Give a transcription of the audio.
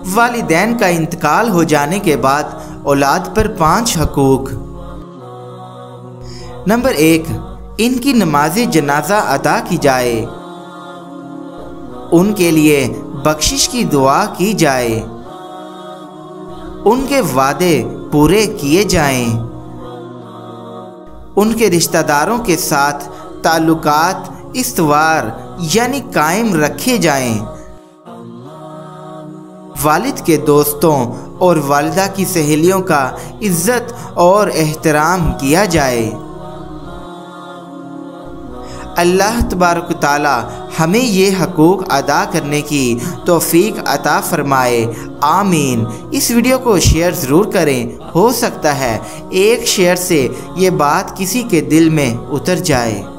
वालिदैन का इंतकाल हो जाने के बाद औलाद पर 5 हकूक। नंबर 1, इनकी नमाज़े जनाजा अदा की जाए, उनके लिए बख्शिश की दुआ की जाए, उनके वादे पूरे किए जाएं, उनके रिश्तेदारों के साथ ताल्लुकात इस्तवार यानी कायम रखे जाएं, वालिद के दोस्तों और वालिदा की सहेलियों का इज्जत और एहतराम किया जाए। अल्लाह तबारक ताला हमें ये हकूक़ अदा करने की तौफीक अता फ़रमाए, आमीन। इस वीडियो को शेयर ज़रूर करें, हो सकता है एक शेयर से ये बात किसी के दिल में उतर जाए।